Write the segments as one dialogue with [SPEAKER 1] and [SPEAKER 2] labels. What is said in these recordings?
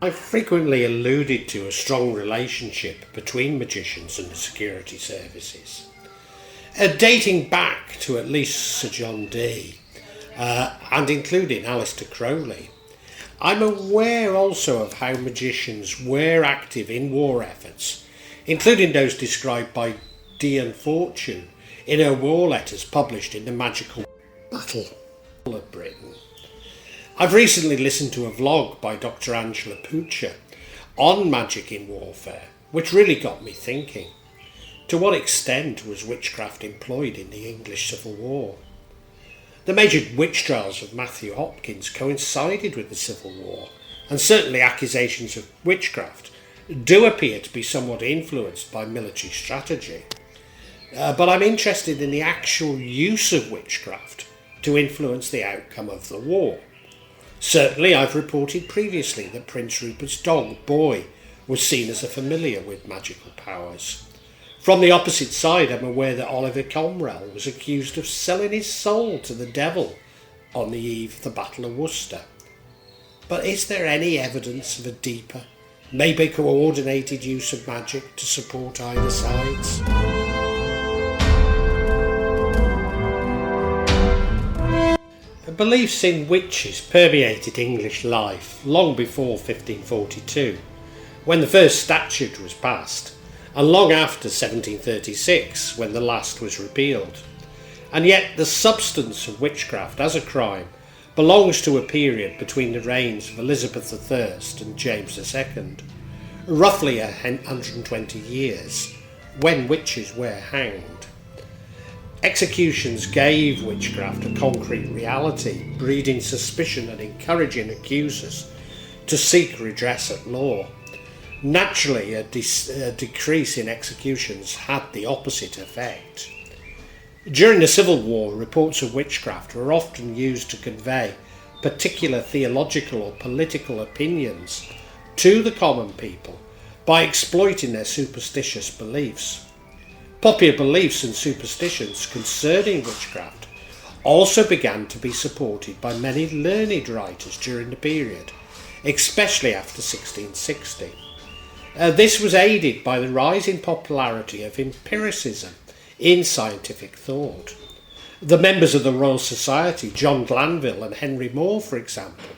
[SPEAKER 1] I've frequently alluded to a strong relationship between magicians and the security services, dating back to at least Sir John Dee, and including Alaister Crawley. I'm aware also of how magicians were active in war efforts, including those described by Dion Fortune in her war letters published in the Magical Battle of Britain. I've recently listened to a vlog by Dr Angela Puca on magic in warfare, which really got me thinking. To what extent was witchcraft employed in the English Civil War? The major witch trials of Mathew Hopkins coincided with the Civil War, and certainly accusations of witchcraft do appear to be somewhat influenced by military strategy. But I'm interested in the actual use of witchcraft to influence the outcome of the war. Certainly I've reported previously that Prince Rupert's dog, Boy, was seen as a familiar with magical powers. From the opposite side, I'm aware that Oliver Cromwell was accused of selling his soul to the devil on the eve of the Battle of Worcester. But is there any evidence of a deeper, maybe coordinated use of magic to support either sides? Beliefs in witches permeated English life long before 1542, when the first statute was passed, and long after 1736, when the last was repealed. And yet the substance of witchcraft as a crime belongs to a period between the reigns of Elizabeth I and James II, roughly 120 years, when witches were hanged. Executions gave witchcraft a concrete reality, breeding suspicion and encouraging accusers to seek redress at law. Naturally, a decrease in executions had the opposite effect. During the Civil War, reports of witchcraft were often used to convey particular theological or political opinions to the common people by exploiting their superstitious beliefs. Popular beliefs and superstitions concerning witchcraft also began to be supported by many learned writers during the period, especially after 1660. This was aided by the rising popularity of empiricism in scientific thought. The members of the Royal Society, John Glanville and Henry Moore, for example,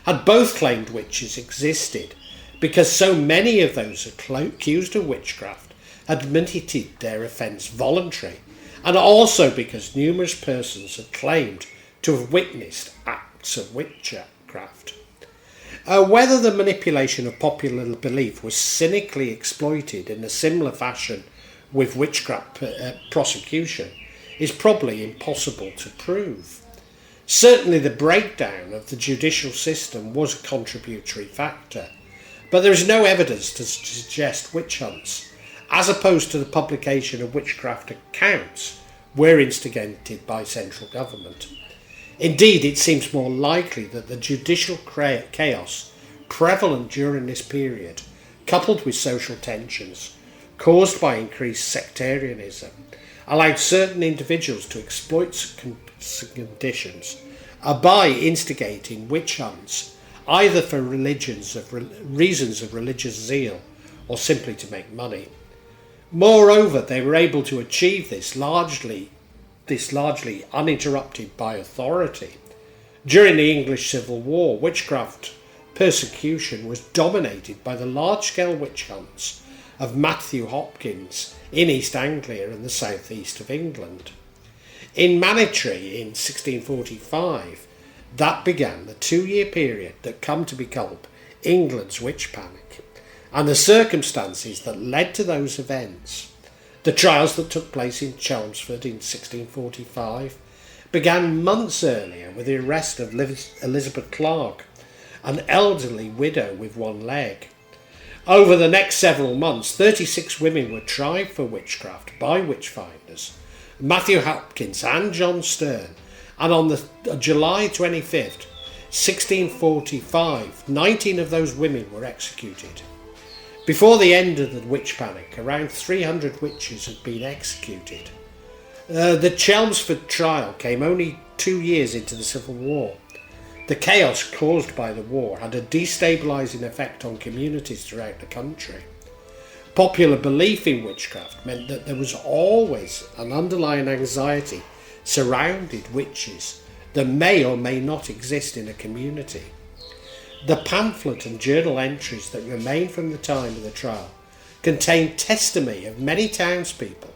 [SPEAKER 1] had both claimed witches existed because so many of those accused of witchcraft admitted their offence voluntary, and also because numerous persons had claimed to have witnessed acts of witchcraft. Whether the manipulation of popular belief was cynically exploited in a similar fashion with witchcraft prosecution is probably impossible to prove. Certainly the breakdown of the judicial system was a contributory factor, but there is no evidence to suggest witch hunts, as opposed to the publication of witchcraft accounts, were instigated by central government. Indeed, it seems more likely that the judicial chaos prevalent during this period, coupled with social tensions caused by increased sectarianism, allowed certain individuals to exploit conditions by instigating witch hunts, either for reasons of religious zeal or simply to make money. Moreover, they were able to achieve this largely uninterrupted by authority. During the English Civil War, witchcraft persecution was dominated by the large-scale witch hunts of Mathew Hopkins in East Anglia and the southeast of England. In Mannitry in 1645, that began the 2-year period that come to be called England's Witch Panic, and the circumstances that led to those events. The trials that took place in Chelmsford in 1645 began months earlier with the arrest of Elizabeth Clark, an elderly widow with one leg. Over the next several months, 36 women were tried for witchcraft by witchfinders, Mathew Hopkins and John Stern, and on the July 25th, 1645, 19 of those women were executed. Before the end of the witch panic, around 300 witches had been executed. The Chelmsford trial came only 2 years into the Civil War. The chaos caused by the war had a destabilising effect on communities throughout the country. Popular belief in witchcraft meant that there was always an underlying anxiety surrounding witches that may or may not exist in a community. The pamphlet and journal entries that remain from the time of the trial contain testimony of many townspeople,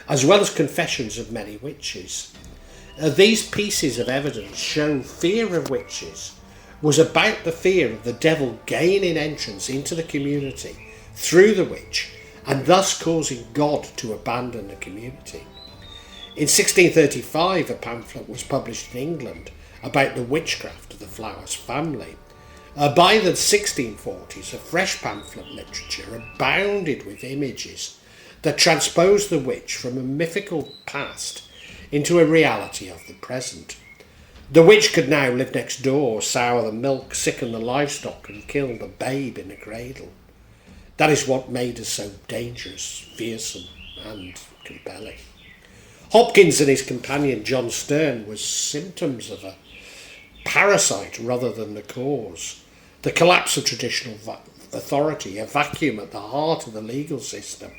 [SPEAKER 1] as well as confessions of many witches. These pieces of evidence show fear of witches was about the fear of the devil gaining entrance into the community through the witch, and thus causing God to abandon the community. In 1635, a pamphlet was published in England about the witchcraft of the Flowers family. By the 1640s, a fresh pamphlet literature abounded with images that transposed the witch from a mythical past into a reality of the present. The witch could now live next door, sour the milk, sicken the livestock, and kill the babe in a cradle. That is what made her so dangerous, fearsome, and compelling. Hopkins and his companion John Stern were symptoms of a parasite rather than the cause. The collapse of traditional authority, a vacuum at the heart of the legal system,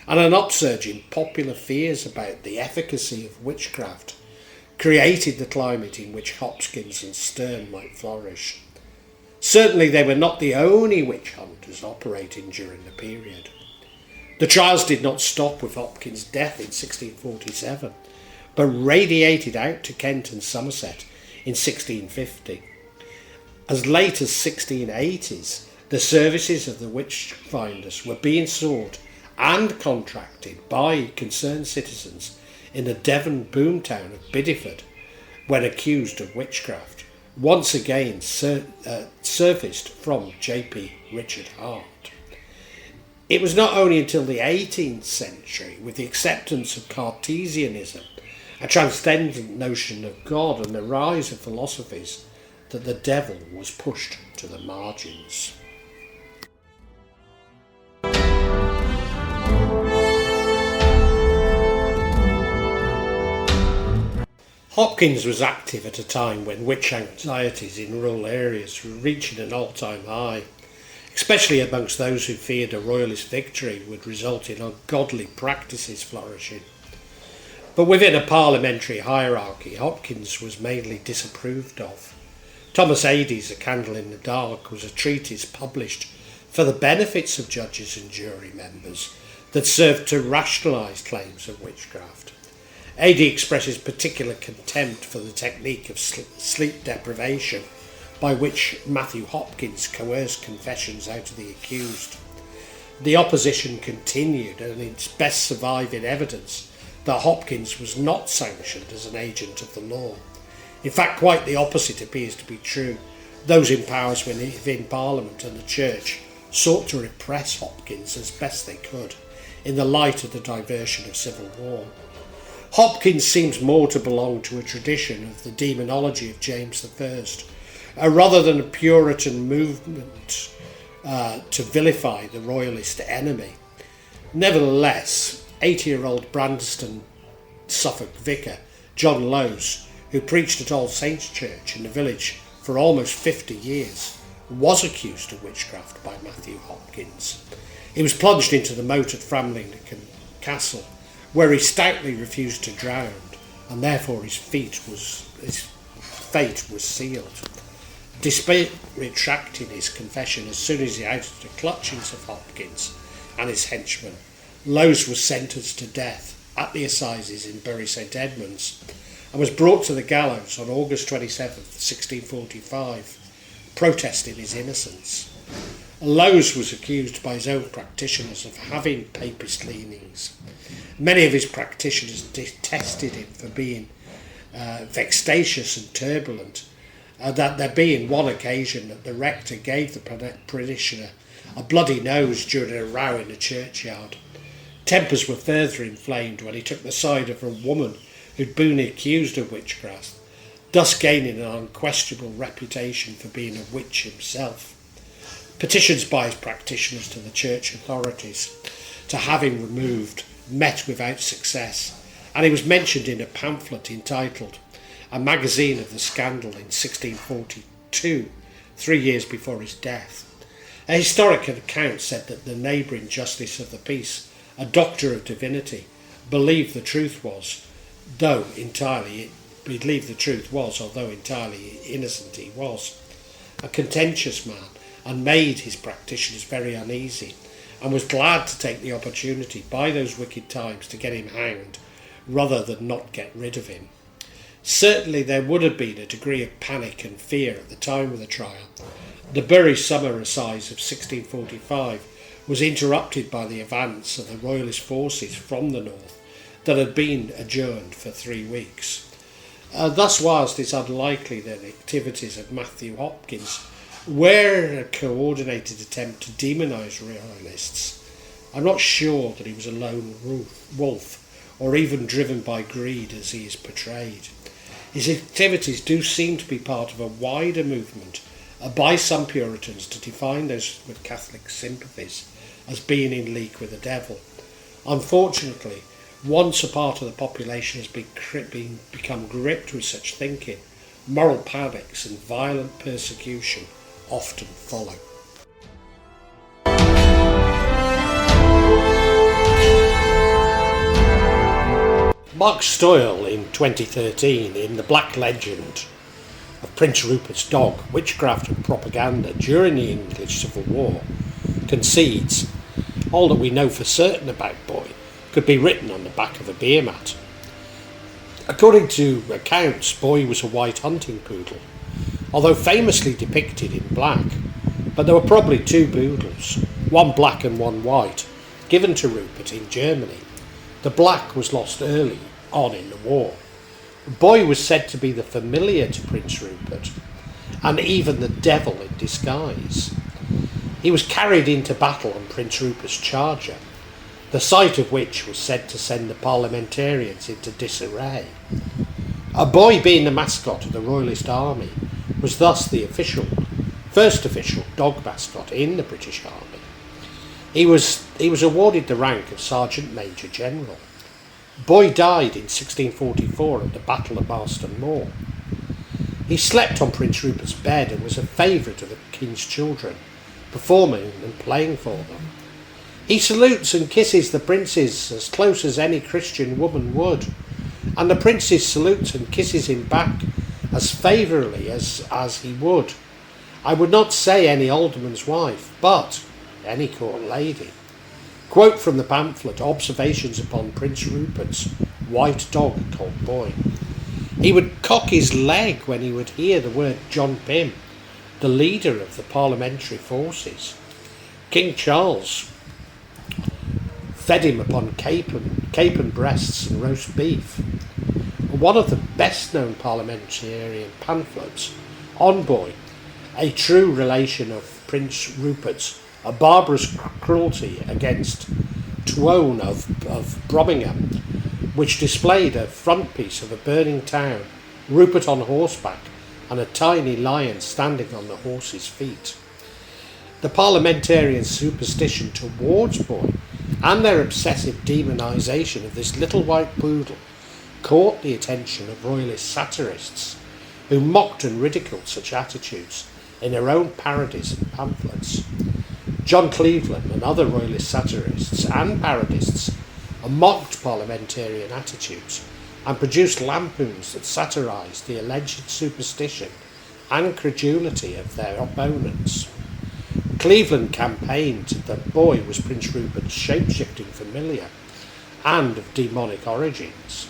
[SPEAKER 1] and an upsurge in popular fears about the efficacy of witchcraft created the climate in which Hopkins and Stern might flourish. Certainly they were not the only witch hunters operating during the period. The trials did not stop with Hopkins' death in 1647, but radiated out to Kent and Somerset in 1650. As late as 1680s, the services of the witch finders were being sought and contracted by concerned citizens in the Devon boomtown of Bideford, when accused of witchcraft, once again surfaced from J.P. Richard Hart. It was not only until the 18th century, with the acceptance of Cartesianism, a transcendent notion of God, and the rise of philosophies, that the devil was pushed to the margins. Hopkins was active at a time when witch anxieties in rural areas were reaching an all-time high, especially amongst those who feared a royalist victory would result in ungodly practices flourishing. But within a parliamentary hierarchy, Hopkins was mainly disapproved of. Thomas Adie's A Candle in the Dark was a treatise published for the benefits of judges and jury members that served to rationalise claims of witchcraft. Adie expresses particular contempt for the technique of sleep deprivation by which Mathew Hopkins coerced confessions out of the accused. The opposition continued, and its best surviving evidence that Hopkins was not sanctioned as an agent of the law. In fact, quite the opposite appears to be true. Those in powers within Parliament and the Church sought to repress Hopkins as best they could in the light of the diversion of civil war. Hopkins seems more to belong to a tradition of the demonology of James I, rather than a Puritan movement to vilify the royalist enemy. Nevertheless, 80-year-old Brandeston, Suffolk vicar John Lowes, who preached at All Saints' Church in the village for almost 50 years, was accused of witchcraft by Mathew Hopkins. He was plunged into the moat at Framlingham Castle, where he stoutly refused to drown, and therefore his fate was sealed. Despite retracting his confession as soon as he outed the clutchings of Hopkins and his henchmen, Lowes was sentenced to death at the assizes in Bury St Edmunds and was brought to the gallows on August 27, 1645, protesting his innocence. Lowes was accused by his own practitioners of having papist leanings. Many of his practitioners detested him for being vexatious and turbulent, that there being one occasion that the rector gave the parishioner a bloody nose during a row in the churchyard. Tempers were further inflamed when he took the side of a woman who'd been accused of witchcraft, thus gaining an unquestionable reputation for being a witch himself. Petitions by his practitioners to the church authorities to have him removed met without success, and he was mentioned in a pamphlet entitled a magazine of the scandal in 1642, 3 years before his death. A historic account said that the neighbouring justice of the peace, a doctor of divinity, believed the truth was, although entirely innocent he was, a contentious man, and made his practitioners very uneasy, and was glad to take the opportunity by those wicked times to get him hanged, rather than not get rid of him. Certainly there would have been a degree of panic and fear at the time of the trial. The Bury Summer Assize of 1645 was interrupted by the advance of the Royalist forces from the north that had been adjourned for 3 weeks. Thus, whilst it's unlikely that the activities of Mathew Hopkins were a coordinated attempt to demonise Royalists, I'm not sure that he was a lone wolf or even driven by greed as he is portrayed. His activities do seem to be part of a wider movement by some Puritans to define those with Catholic sympathies as being in league with the devil. Unfortunately, once a part of the population has become gripped with such thinking, moral panics and violent persecution often follow. Mark Stoyle in 2013 in The Black Legend of Prince Rupert's Dog, Witchcraft and Propaganda During the English Civil War concedes all that we know for certain about Boy could be written on the back of a beer mat. According to accounts, Boy was a white hunting poodle, although famously depicted in black, but there were probably 2 poodles, one black and one white, given to Rupert in Germany. The black was lost early on in the war. Boy was said to be the familiar to Prince Rupert, and even the devil in disguise. He was carried into battle on Prince Rupert's charger, the sight of which was said to send the parliamentarians into disarray. A boy, being the mascot of the Royalist army, was thus the first official dog mascot in the British Army. He was awarded the rank of Sergeant Major General. Boy died in 1644 at the Battle of Marston Moor. He slept on Prince Rupert's bed and was a favourite of the King's children, performing and playing for them. He salutes and kisses the princes as close as any Christian woman would, and the princes salutes and kisses him back as favourably as he would, I would not say any alderman's wife, but any court lady. Quote from the pamphlet, Observations upon Prince Rupert's White Dog called Boy. He would cock his leg when he would hear the word John Pym, the leader of the parliamentary forces. King Charles fed him upon capon breasts and roast beef. One of the best known parliamentarian pamphlets on Boy, a true relation of Prince Rupert's a barbarous cruelty against Tyrone of Birmingham, which displayed a frontispiece of a burning town, Rupert on horseback, and a tiny lion standing on the horse's feet. The parliamentarian superstition towards Boy and their obsessive demonisation of this little white poodle caught the attention of royalist satirists, who mocked and ridiculed such attitudes in their own parodies and pamphlets. John Cleveland and other royalist satirists and parodists mocked parliamentarian attitudes and produced lampoons that satirised the alleged superstition and credulity of their opponents. Cleveland campaigned that Boy was Prince Rupert's shape-shifting familiar and of demonic origins.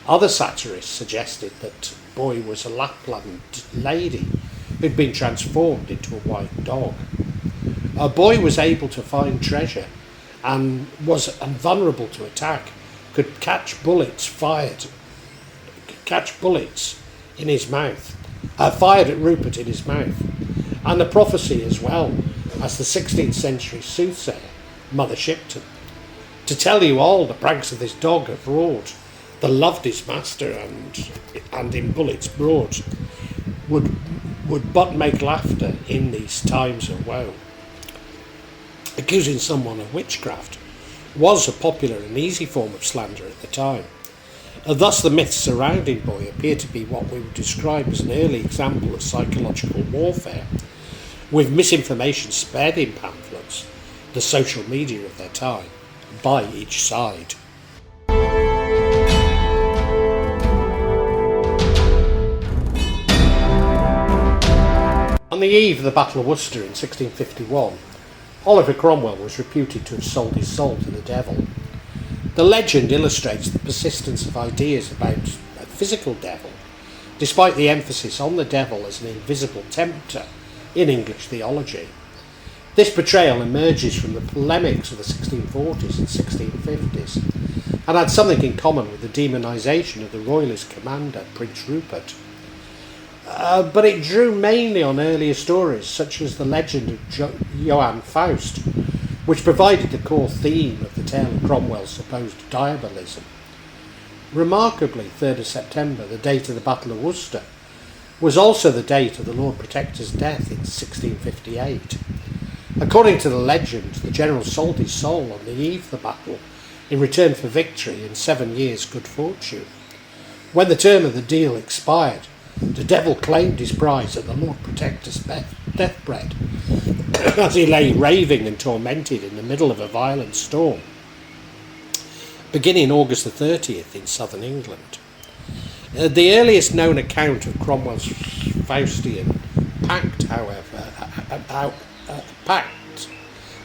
[SPEAKER 1] Other satirists suggested that Boy was a Lapland lady who'd been transformed into a white dog. Boy was able to find treasure and was invulnerable to attack, could catch bullets in his mouth, fired at Rupert in his mouth, and the prophecy as well as the 16th century soothsayer, Mother Shipton. To tell you all the pranks of this dog have wrought, the loved his master and in bullets brought, would but make laughter in these times of woe. Accusing someone of witchcraft was a popular and easy form of slander at the time. Thus the myths surrounding Boy appear to be what we would describe as an early example of psychological warfare, with misinformation spread in pamphlets, the social media of their time, by each side. On the eve of the Battle of Worcester in 1651, Oliver Cromwell was reputed to have sold his soul to the devil. The legend illustrates the persistence of ideas about a physical devil, despite the emphasis on the devil as an invisible tempter in English theology. This portrayal emerges from the polemics of the 1640s and 1650s, and had something in common with the demonisation of the royalist commander, Prince Rupert. But it drew mainly on earlier stories such as the legend of Johann Faust, which provided the core theme of the tale of Cromwell's supposed diabolism. Remarkably, 3rd of September, the date of the Battle of Worcester, was also the date of the Lord Protector's death in 1658. According to the legend, the general sold his soul on the eve of the battle in return for victory and 7 years' good fortune. When the term of the deal expired, the devil claimed his prize at the Lord Protector's deathbed, as he lay raving and tormented in the middle of a violent storm, beginning August the 30th in southern England. The earliest known account of Cromwell's Faustian pact, however,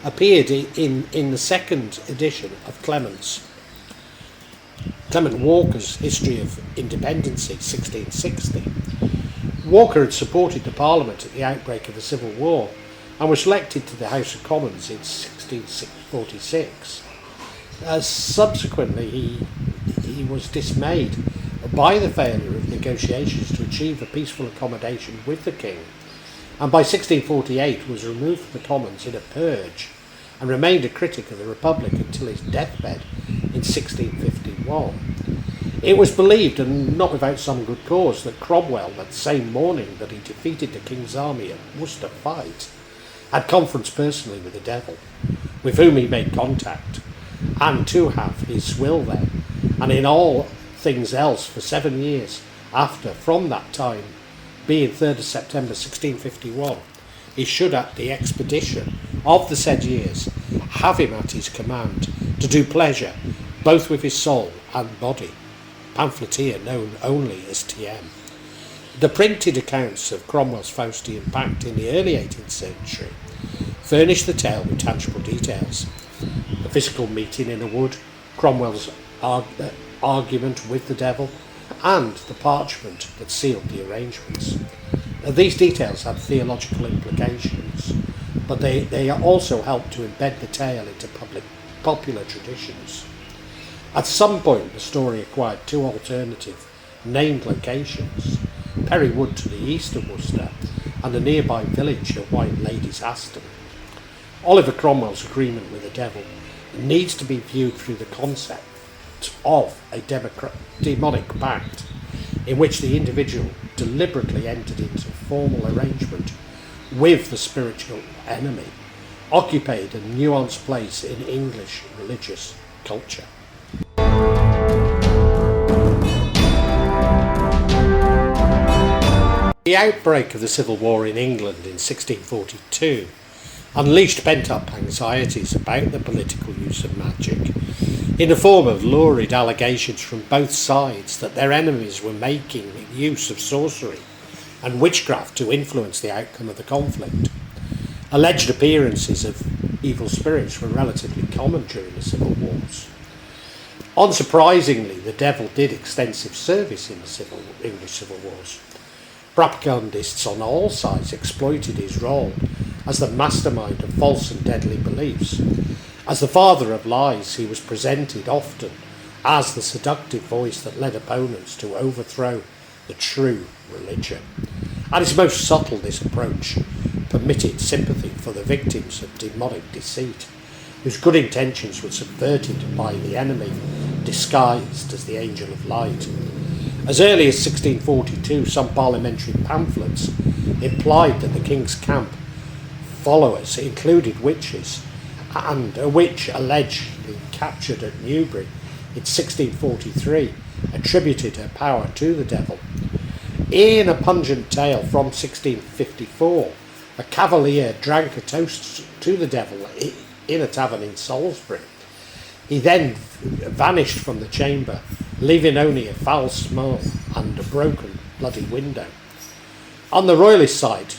[SPEAKER 1] appeared in the second edition of Clement Walker's History of Independency, 1660. Walker had supported the Parliament at the outbreak of the Civil War and was elected to the House of Commons in 1646. Subsequently, he was dismayed by the failure of negotiations to achieve a peaceful accommodation with the King, and by 1648 was removed from the Commons in a purge and remained a critic of the Republic until his deathbed in 1651. It was believed, and not without some good cause, that Cromwell, that same morning that he defeated the King's army at Worcester fight, had conference personally with the devil, with whom he made contact, and to have his will there, and in all things else for 7 years after, from that time, being 3rd of September 1651, he should at the expedition of the said years have him at his command to do pleasure both with his soul and body, pamphleteer known only as TM. The printed accounts of Cromwell's Faustian pact in the early 18th century furnish the tale with tangible details. The physical meeting in a wood, Cromwell's argument with the devil, and the parchment that sealed the arrangements. These details have theological implications, but they also help to embed the tale into popular traditions. At some point, the story acquired 2 alternative named locations: Perry Wood to the east of Worcester and the nearby village of White Ladies Aston. Oliver Cromwell's agreement with the devil needs to be viewed through the concept of a demonic pact in which the individual deliberately entered into formal arrangement with the spiritual enemy, occupied a nuanced place in English religious culture. The outbreak of the Civil War in England in 1642 unleashed pent-up anxieties about the political use of magic, in the form of lurid allegations from both sides that their enemies were making use of sorcery and witchcraft to influence the outcome of the conflict. Alleged appearances of evil spirits were relatively common during the civil wars. Unsurprisingly, the devil did extensive service in the English civil wars. Propagandists on all sides exploited his role as the mastermind of false and deadly beliefs. As the father of lies, he was presented often as the seductive voice that led opponents to overthrow the true religion. At its most subtle, this approach permitted sympathy for the victims of demonic deceit, whose good intentions were subverted by the enemy disguised as the angel of light. As early as 1642, some parliamentary pamphlets implied that the king's camp followers included witches, and a witch allegedly captured at Newbury in 1643 attributed her power to the devil. In a pungent tale from 1654, a cavalier drank a toast to the devil in a tavern in Salisbury. He then vanished from the chamber, leaving only a foul smell and a broken, bloody window. On the royalist side,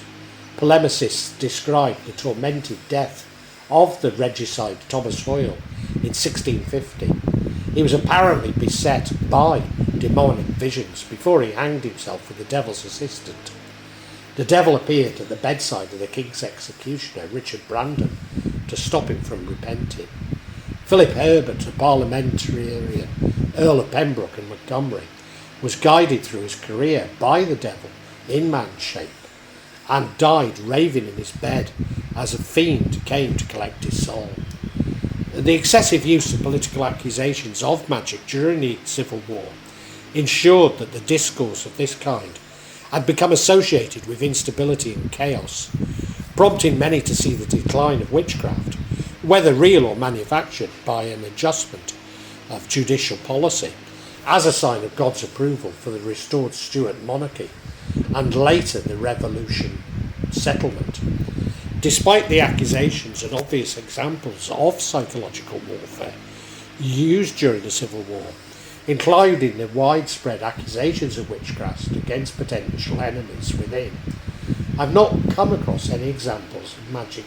[SPEAKER 1] polemicists described the tormented death of the regicide Thomas Hoyle in 1650. He was apparently beset by demonic visions before he hanged himself with the devil's assistant. The devil appeared at the bedside of the king's executioner, Richard Brandon, to stop him from repenting. Philip Herbert, a parliamentarian, Earl of Pembroke and Montgomery, was guided through his career by the devil in man's shape, and died raving in his bed as a fiend came to collect his soul. The excessive use of political accusations of magic during the Civil War ensured that the discourse of this kind had become associated with instability and chaos, prompting many to see the decline of witchcraft, whether real or manufactured by an adjustment of judicial policy, as a sign of God's approval for the restored Stuart monarchy and later the Revolution settlement. Despite the accusations and obvious examples of psychological warfare used during the Civil War, including the widespread accusations of witchcraft against potential enemies within, I've not come across any examples of magic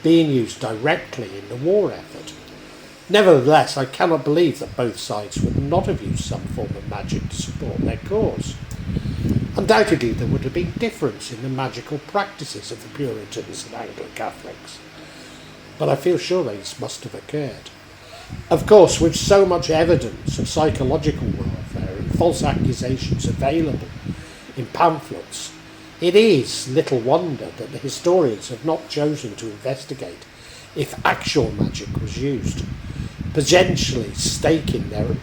[SPEAKER 1] being used directly in the war effort. Nevertheless, I cannot believe that both sides would not have used some form of magic to support their cause. Undoubtedly, there would have been difference in the magical practices of the Puritans and Anglo-Catholics, but I feel sure these must have occurred. Of course, with so much evidence of psychological warfare and false accusations available in pamphlets, it is little wonder that the historians have not chosen to investigate if actual magic was used, potentially staking their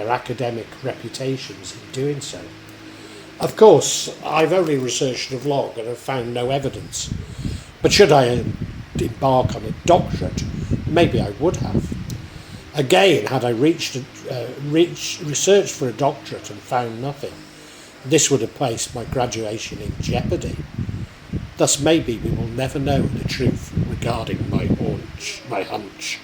[SPEAKER 1] academic reputations in doing so. Of course, I've only researched the vlog and have found no evidence, but should I embark on a doctorate, maybe I would have. Again, had I researched for a doctorate and found nothing, this would have placed my graduation in jeopardy. Thus maybe we will never know the truth regarding my hunch.